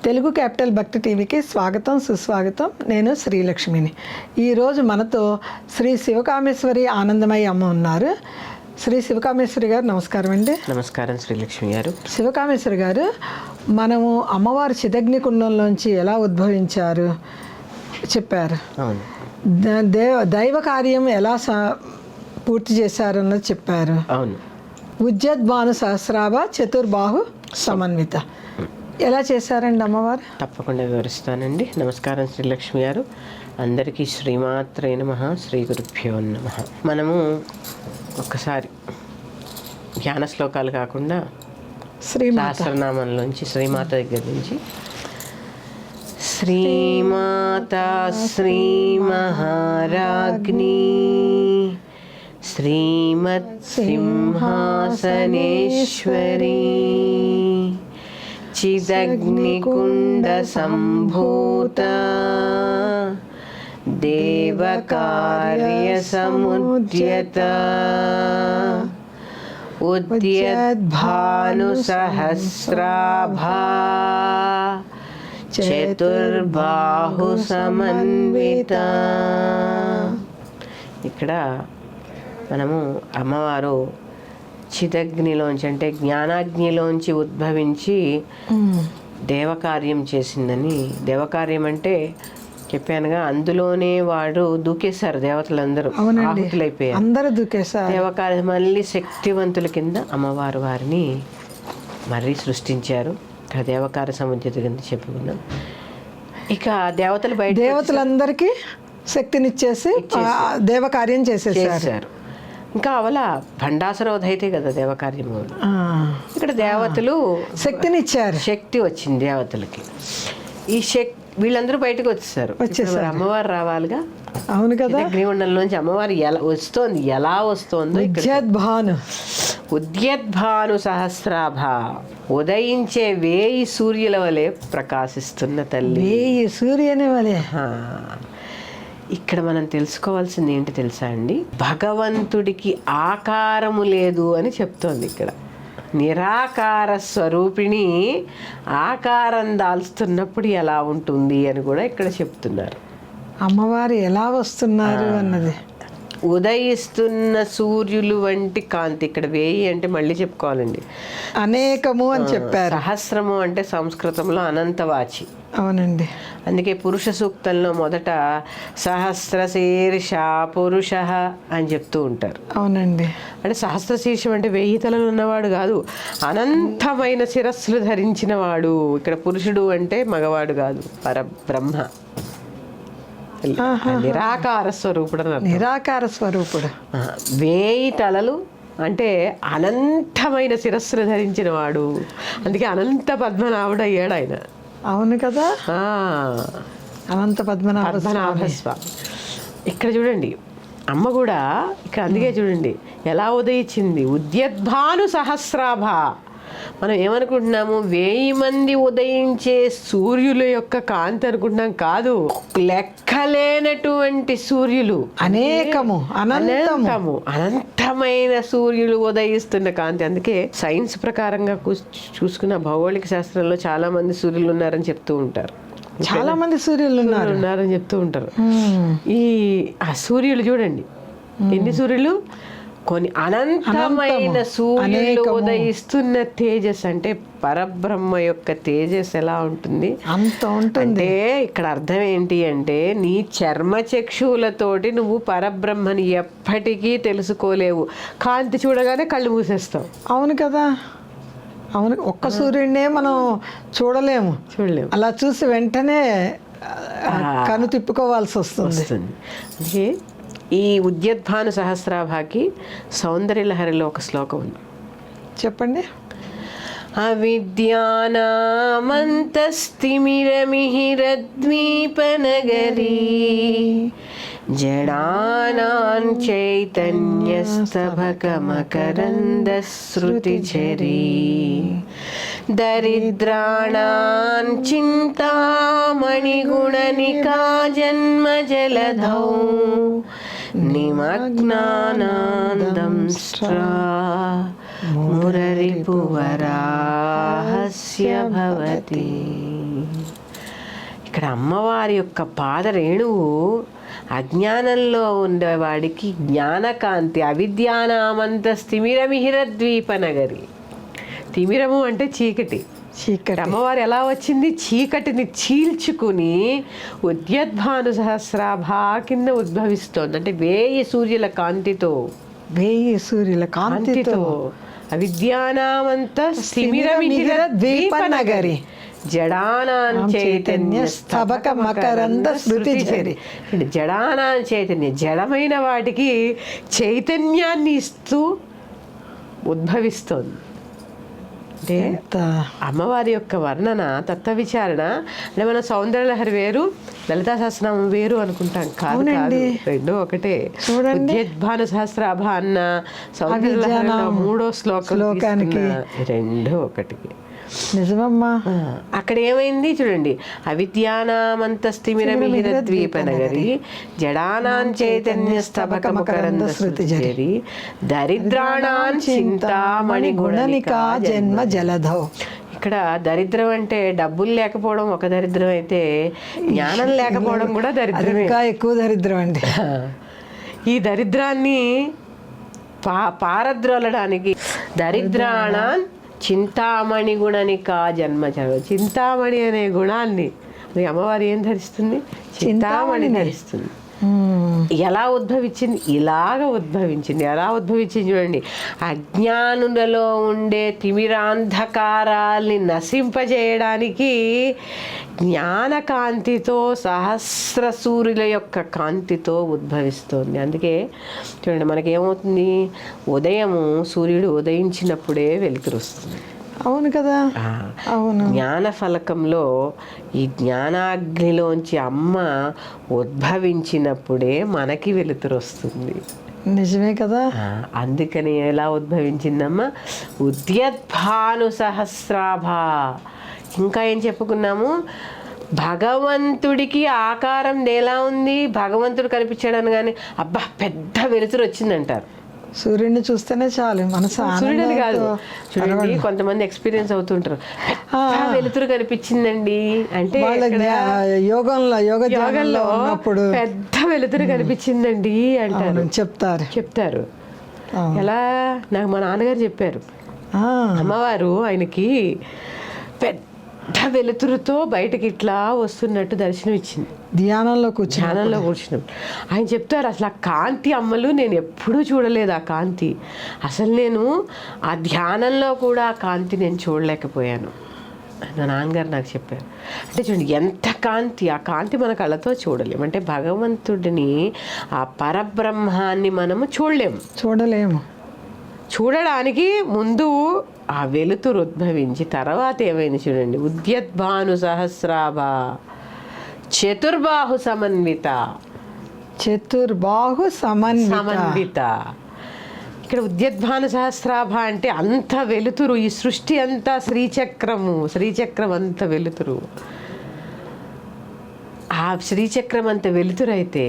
Telugu capital భక్తి టీవీకి స్వాగతం సుస్వాగతం. నేను శ్రీలక్ష్మిని. ఈరోజు మనతో శ్రీ శివకామేశ్వరి ఆనందమయ్య అమ్మ ఉన్నారు. శ్రీ శివకామేశ్వరి గారు నమస్కారం అండి. నమస్కారం శ్రీలక్ష్మి గారు. శివకామేశ్వరి గారు, మనము అమ్మవారు చిదగ్ని కుండంలోంచి ఎలా ఉద్భవించారు చెప్పారు. అవును. దైవ కార్యం ఎలా పూర్తి చేశారన్నది చెప్పారు. అవును. ఉజ్జద్భాను సహస్రాభ చతుర్బాహు సమన్విత ఎలా చేశారండి అమ్మవారు? తప్పకుండా వివరిస్తానండి. నమస్కారం శ్రీలక్ష్మి గారు. అందరికీ శ్రీమాత్రే నమః, శ్రీ గురుభ్యో నమః. మనము ఒక్కసారి జ్ఞాన శ్లోకాలు కాకుండా సహస్రనామంలోంచి శ్రీమాత దగ్గర నుంచి శ్రీమాత శ్రీ మహారాజ్ఞి శ్రీమత్ సింహాసనేశ్వరీ చిదగ్నికుండ సంభూత దేవకార్య సముద్యత ఉద్యద్భాను సహస్రాభా చతుర్బాహు సమన్విత. ఇక్కడ మనము అమ్మవారు చిదగ్నిలోంచి అంటే జ్ఞానాగ్నిలోంచి ఉద్భవించి దేవకార్యం చేసిందని. దేవకార్యం అంటే చెప్పానుగా, అందులోనే వాడు దూకేశారు దేవతలందరూ, ఆహుతులైపోయారు, అందరూ దూకేశారు. దేవకార్యం మళ్ళీ శక్తివంతుల కింద అమ్మవారు వారిని మరీ సృష్టించారు. ఇక్కడ దేవకార్య సముద్యత కింద చెప్పుకున్నాం. ఇక దేవతలు బయట దేవతలందరికీ శక్తినిచ్చేసి దేవకార్యం చేసేసారు. ఇంకా అవల భండాసురోధైతే కదా దేవకార్యము. ఇక్కడ దేవతలు శక్తినిచ్చారు, శక్తి వచ్చింది దేవతలకి. ఈ శక్తి వీళ్ళందరూ బయటకు వచ్చేసారు. అమ్మవారు రావాలిగా. అవును కదా. అగ్నిగుండంలోంచి అమ్మవారు ఎలా వస్తోందో ఉద్యద్భాను సహస్రాభ, ఉదయించే 1000 సూర్యుల వలె ప్రకాశిస్తున్న తల్లి. 1000 సూర్యుని వలె. ఇక్కడ మనం తెలుసుకోవాల్సింది ఏంటి తెలుసా అండి? భగవంతుడికి ఆకారము లేదు అని చెప్తోంది ఇక్కడ. నిరాకార స్వరూపిణి ఆకారం దాల్స్తున్నప్పుడు ఎలా ఉంటుంది అని కూడా ఇక్కడ చెప్తున్నారు. అమ్మవారు ఎలా వస్తున్నారు అన్నది. ఉదయిస్తున్న సూర్యులు వంటి కాంతి. ఇక్కడ 1000 అంటే మళ్ళీ చెప్పుకోవాలండి, అనేకము అని చెప్పారు. సహస్రము అంటే సంస్కృతంలో అనంతవాచి. అవునండి. అందుకే పురుష సూక్తంలో మొదట సహస్రశీర్ష పురుష అని చెప్తూ ఉంటారు. అవునండి. అంటే సహస్రశీర్షం అంటే 1000 తలలు ఉన్నవాడు కాదు, అనంతమైన శిరస్సులు ధరించిన వాడు. ఇక్కడ పురుషుడు అంటే మగవాడు కాదు, పరబ్రహ్మ, నిరాకార స్వరూపుడు. నిరాకార స్వరూపుడు. 1000 తలలు అంటే అనంతమైన శిరస్సులు ధరించిన వాడు. అందుకే అనంత పద్మనాభుడు అయ్యాడు ఆయన. అవును కదా. అనంత పద్మనాభ స్వామి. ఇక్కడ చూడండి అమ్మ కూడా ఇక్కడ. అందుకే చూడండి ఎలా ఉదయించింది. ఉద్యద్భాను సహస్రాభ. మనం ఏమనుకుంటున్నాము, 1000 మంది ఉదయించే సూర్యుల యొక్క కాంతి అనుకుంటున్నాం. కాదు, లెక్కలేనటువంటి సూర్యులు, అనేకము, అనంతమైన సూర్యులు ఉదయిస్తున్న కాంతి. అందుకే సైన్స్ ప్రకారంగా చూసుకున్న భౌగోళిక శాస్త్రంలో చాలా మంది సూర్యులు ఉన్నారని చెప్తూ ఉంటారు. చాలా మంది సూర్యులు ఉన్నారని చెప్తూ ఉంటారు. ఈ ఆ సూర్యులు చూడండి, ఎన్ని సూర్యులు, కొన్ని అనంతమైన సూర్యులు ఉదయిస్తున్న తేజస్. అంటే పరబ్రహ్మ యొక్క తేజస్ ఎలా ఉంటుంది అంత ఉంటుంది. అంటే ఇక్కడ అర్థం ఏంటి అంటే, నీ చర్మచక్షువులతోటి నువ్వు పరబ్రహ్మని ఎప్పటికీ తెలుసుకోలేవు. కాంతి చూడగానే కళ్ళు మూసేస్తావు. అవును కదా. అవును, ఒక్క సూర్యుడినే మనం చూడలేము. అలా చూసి వెంటనే కను తిప్పుకోవాల్సి వస్తుంది. అందుకే ఈ ఉద్యద్భాను సహస్రాభాకి సౌందర్యలహరిలో ఒక శ్లోకం ఉంది, చెప్పండి. అవిద్యానామంతస్తిమిరమిహిరద్వీపనగరీ జడానాం చైతన్యస్తబకమకరందశ్రుతిఝరీ దరిద్రాణాం చింతామణిగుణనికా జన్మజలధౌ నిమగ్నానందంస్ట్రా మురరిపువరాహస్య భవతి. ఇక్కడ అమ్మవారి యొక్క పాదరేణువు అజ్ఞానంలో ఉండేవాడికి జ్ఞానకాంతి. అవిద్యానామంత స్థిమిరమిహిర ద్వీపనగరి. తిమిరము అంటే చీకటి. అమ్మవారు ఎలా వచ్చింది? చీకటిని చీల్చుకుని ఉద్యద్భాను సహస్రాభా కింద ఉద్భవిస్తోంది. అంటే 1000 సూర్యుల కాంతితో, 1000 సూర్యుల కాంతితో అవిద్యానామంత స్థిమిరమిహిర ద్వీపనగరి జడానాన్ చైతన్య స్తబక మకరంద శృతి జరి. జడానాన్ చైతన్య, జడమైన వాటికి చైతన్యాన్ని ఇస్తూ ఉద్భవిస్తోంది. అంటే అమ్మవారి యొక్క వర్ణన, తత్వ విచారణ. అంటే మన సౌందర్యలహరి వేరు, లలితా సహస్రనామం వేరు అనుకుంటాం. కాదు, రెండు ఒకటే. ఉద్యద్భాను సహస్రాభ అన్న సౌందర్యలహరిలో 3వ శ్లోకానికి రెండు ఒకటి. నిజమమ్మా. అక్కడ ఏమైంది చూడండి. అవిద్యానామంత స్థిమిరమిహిర ద్వీపనగరి జడానాం చైతన్య స్తబక మకరంద శృతి జరి దరిద్రాణాం చింతామణి గుణనికా జన్మ జలధౌ. ఇక్కడ దరిద్రం అంటే డబ్బులు లేకపోవడం ఒక దరిద్రం అయితే, జ్ఞానం లేకపోవడం కూడా దరిద్రమే. ఇంకా ఎక్కువ దరిద్రం అండి. ఈ దరిద్రాన్ని పారద్రోలడానికి దరిద్రాణాన్ చింతామణి గుణనికా జన్మజల. చింతామణి అనే గుణాన్ని అమ్మవారు ఏం ధరిస్తుంది? చింతామణి ధరిస్తుంది. ఎలా ఉద్భవించింది? ఇలాగ ఉద్భవించింది. ఎలా ఉద్భవించింది చూడండి. అజ్ఞానులలో ఉండే తిమిరాంధకారాల్ని నశింపజేయడానికి జ్ఞానకాంతితో, సహస్ర సూర్యుల యొక్క కాంతితో ఉద్భవిస్తోంది. అందుకే చూడండి, మనకేమవుతుంది? ఉదయము సూర్యుడు ఉదయించినప్పుడే వెలుతురు వస్తుంది. అవును కదా. అవును. జ్ఞాన ఫలకంలో ఈ జ్ఞానాగ్నిలోంచి అమ్మ ఉద్భవించినప్పుడే మనకి వెలుతురు వస్తుంది. నిజమే కదా. అందుకని ఎలా ఉద్భవించిందమ్మా? ఉద్యద్భాను సహస్రాభ. ఇంకా ఏం చెప్పుకున్నాము? భగవంతుడికి ఆకారం ఎలా ఉంది? భగవంతుడు కనిపించాడని కానీ అబ్బా పెద్ద వెలుతురు వచ్చిందంటారు. సూర్యుడిని చూస్తేనే చాలు మనసు. సూర్యుడిని కాదు, చూడండి కొంతమంది ఎక్స్పీరియన్స్ అవుతుంటారు. వెలుతురు కనిపించిందండి అంటే యోగంలో పెద్ద వెలుతురు కనిపించిందండి అంటారు, చెప్తారు. ఎలా? నాకు మా నాన్నగారు చెప్పారు. అమ్మవారు ఆయనకి పెద్ద వెలుతురుతో బయటకి ఇట్లా వస్తున్నట్టు దర్శనం ఇచ్చింది. ధ్యానంలో కూర్చున్నాం. ఆయన చెప్తారు, అసలు ఆ కాంతి అమ్మలు నేను ఎప్పుడూ చూడలేదు. ఆ కాంతి అసలు నేను ఆ ధ్యానంలో కూడా ఆ కాంతి నేను చూడలేకపోయాను. నా నాన్నగారు నాకు చెప్పారు. అంటే చూడండి ఎంత కాంతి. ఆ కాంతి మన కళ్ళతో చూడలేము. అంటే భగవంతుడిని, ఆ పరబ్రహ్మాన్ని మనము చూడలేము. చూడడానికి ముందు ఆ వెలుతురు ఉద్భవించి తర్వాత ఏమైంది చూడండి. ఉద్యద్భాను సహస్రాభ చతుర్బాహు సమన్విత. ఇక్కడ ఉద్యద్భాను సహస్రాభ అంటే అంత వెలుతురు. ఈ సృష్టి అంతా శ్రీచక్రం అంత వెలుతురు. ఆ శ్రీచక్రం అంత వెలుతురు అయితే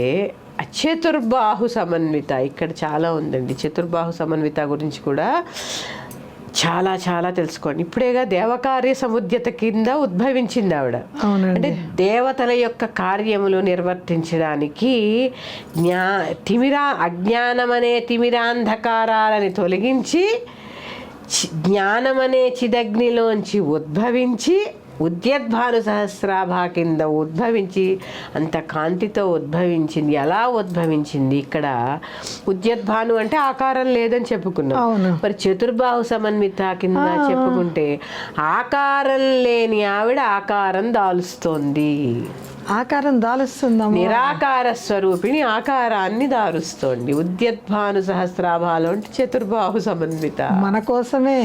చతుర్బాహు సమన్విత. ఇక్కడ చాలా ఉందండి. చతుర్బాహు సమన్విత గురించి కూడా చాలా చాలా తెలుసుకోండి. ఇప్పుడేగా దేవకార్య సముద్యత కింద ఉద్భవించింది ఆవిడ. అంటే దేవతల యొక్క కార్యములు నిర్వర్తించడానికి అజ్ఞానమనే తిమిరాంధకారాలని తొలగించి జ్ఞానమనే చిదగ్నిలోంచి ఉద్భవించి ఉద్యద్భాను సహస్రాభ కింద ఉద్భవించి అంత కాంతితో ఉద్భవించింది. ఎలా ఉద్భవించింది? ఇక్కడ ఉద్యద్భాను అంటే ఆకారం లేదని చెప్పుకున్నాం. మరి చతుర్బాహు సమన్విత కింద చెప్పుకుంటే ఆకారం లేని ఆవిడ ఆకారం దాలుస్తోంది. నిరాకార స్వరూపిణి ఆకారాన్ని దారుస్తోంది. ఉద్యద్భాను సహస్రాభాలో అంటే చతుర్బాహు సమన్విత మన కోసమే.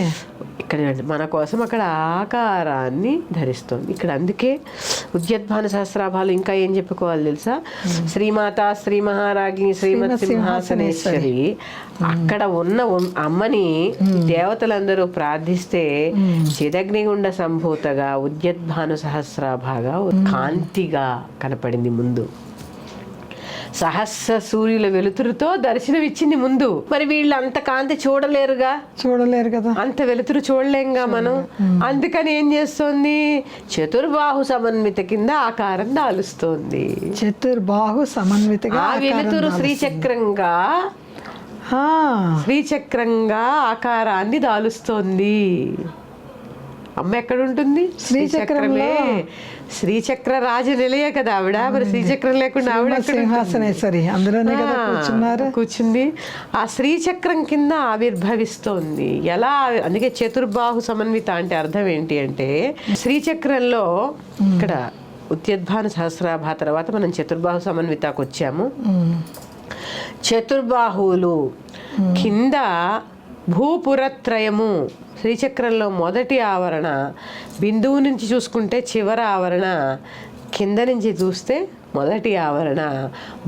ఇక్కడ మన కోసం అక్కడ ఆకారాన్ని ధరిస్తోంది. ఇక్కడ అందుకే ఉద్యద్భాను సహస్రాభాలు ఇంకా ఏం చెప్పుకోవాలి తెలుసా? శ్రీమాత, శ్రీ మహారాజ్ఞి, శ్రీమత్ సింహాసనేశ్వరి. అక్కడ ఉన్న అమ్మని దేవతలందరూ ప్రార్థిస్తే చిదగ్నిగుండ సంభూతగా ఉద్యద్భాను సహస్రాభాగా కాంతిగా కనపడింది ముందు. సహస్ర సూర్యుల వెలుతురుతో దర్శనమిచ్చింది ముందు. మరి వీళ్ళు అంత కాంతి చూడలేరుగా, చూడలేరు కదా, అంత వెలుతురు చూడలేంగా మనం. అందుకని ఏం చేస్తోంది, చతుర్బాహు సమన్విత కింద ఆకారం దాలుస్తోంది. చతుర్బాహు సమన్వితగా ఆ వెలుతురు శ్రీచక్రంగా ఆకారాన్ని దాలుస్తోంది. అమ్మ ఎక్కడ ఉంటుంది, శ్రీచక్రమే. శ్రీచక్ర రాజ నిలయ కదా ఆవిడ. మరి శ్రీచక్రం లేకుండా ఆవిడ సింహాసనేశ్వరి అందులోనే కదా కూర్చుంది. ఆ శ్రీచక్రం కింద ఆవిర్భవిస్తోంది. ఎలా, అందుకే చతుర్బాహు సమన్విత అంటే అర్థం ఏంటి అంటే, శ్రీచక్రంలో ఇక్కడ ఉద్యద్భాను సహస్రాభ తర్వాత మనం చతుర్బాహు సమన్వితకు వచ్చాము. చతుర్బాహువులు కింద భూపురత్రయము. శ్రీచక్రంలో మొదటి ఆవరణ, బిందువు నుంచి చూసుకుంటే చివరి ఆవరణ, కింద నుంచి చూస్తే మొదటి ఆవరణ.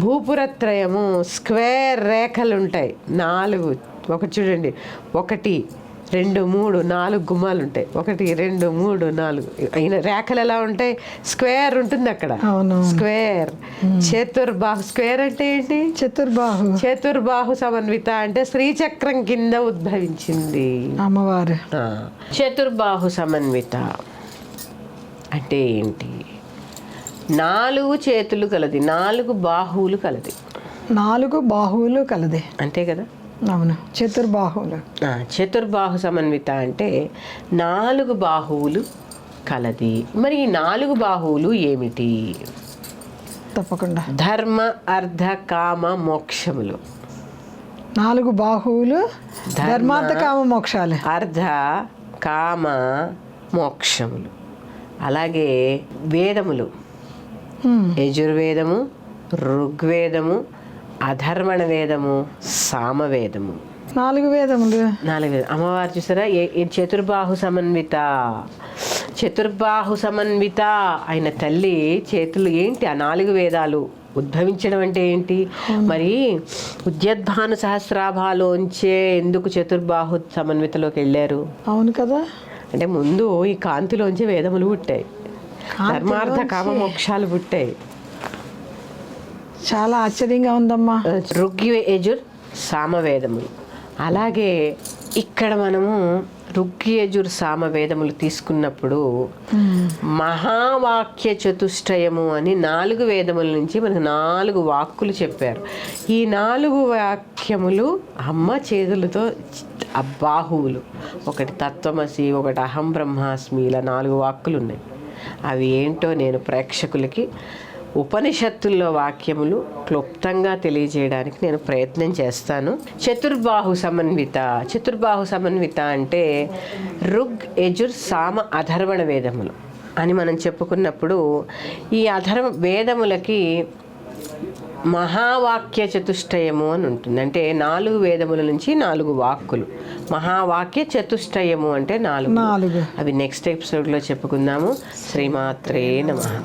భూపురత్రయము స్క్వేర్ రేఖలు ఉంటాయి 4. ఒకటి చూడండి, 1 2 3 4 గుమ్మాలు ఉంటాయి. 1 2 3 4 అయిన రేఖలు ఎలా ఉంటాయి, స్క్వేర్ ఉంటుంది అక్కడ. స్క్వేర్. చతుర్బాహు స్క్వేర్ అంటే ఏంటి, చతుర్బాహు సమన్విత అంటే శ్రీచక్రం కింద ఉద్భవించింది అమ్మవారు. చతుర్బాహు సమన్విత అంటే ఏంటి, 4 చేతులు కలది, 4 బాహువులు కలది. 4 బాహువులు కలది అంతే కదా. అవును, చతుర్బాహువులు. చతుర్బాహు సమన్విత అంటే 4 బాహువులు కలది. మరి ఈ 4 బాహువులు ఏమిటి, తప్పకుండా ధర్మ అర్థ కామ మోక్షములు. 4 బాహువులు ధర్మార్థ కామ మోక్షాలు. అర్థ కామ మోక్షములు. అలాగే వేదములు, యజుర్వేదము, ఋగ్వేదము, అధర్వణ వేదము, సామవేదము. 4 వేదములు. 4 వేదం. అమ్మవారు చూసారా, చతుర్బాహు సమన్విత. చతుర్బాహు సమన్విత అయిన తల్లి చేతులు ఏంటి, ఆ 4 వేదాలు ఉద్భవించడం అంటే ఏంటి. మరి ఉద్యద్భాను సహస్రాభాలోంచే ఎందుకు చతుర్బాహు సమన్వితలోకి వెళ్ళారు. అవును కదా, అంటే ముందు ఈ కాంతిలోంచి వేదములు పుట్టాయి, ధర్మార్థ కామ మోక్షాలు పుట్టాయి. చాలా ఆశ్చర్యంగా ఉందమ్మా. ఋగ్యజుర్ సామవేదములు. అలాగే ఇక్కడ మనము ఋగ్యజుర్ సామవేదములు తీసుకున్నప్పుడు మహావాక్య చతుష్టయము అని 4 వేదముల నుంచి మనకు 4 వాక్కులు చెప్పారు. ఈ 4 వాక్యములు అమ్మ చేతులతో బాహువులు. ఒకటి తత్వమసి, ఒకటి అహం బ్రహ్మాస్మి, ఇలా 4 వాక్కులు ఉన్నాయి. అవి ఏంటో నేను ప్రేక్షకులకి ఉపనిషత్తుల్లో వాక్యములు క్లుప్తంగా తెలియజేయడానికి నేను ప్రయత్నం చేస్తాను. చతుర్బాహు సమన్విత. చతుర్బాహు సమన్విత అంటే ఋగ్ యజుర్ సామ అధర్వణ వేదములు అని మనం చెప్పుకున్నప్పుడు, ఈ వేదములకి మహావాక్య చతుష్టయము అని ఉంటుంది. అంటే 4 వేదముల నుంచి 4 వాక్కులు. మహావాక్య చతుష్టయము అంటే 4. అవి నెక్స్ట్ ఎపిసోడ్లో చెప్పుకుందాము. శ్రీమాత్రే నమః.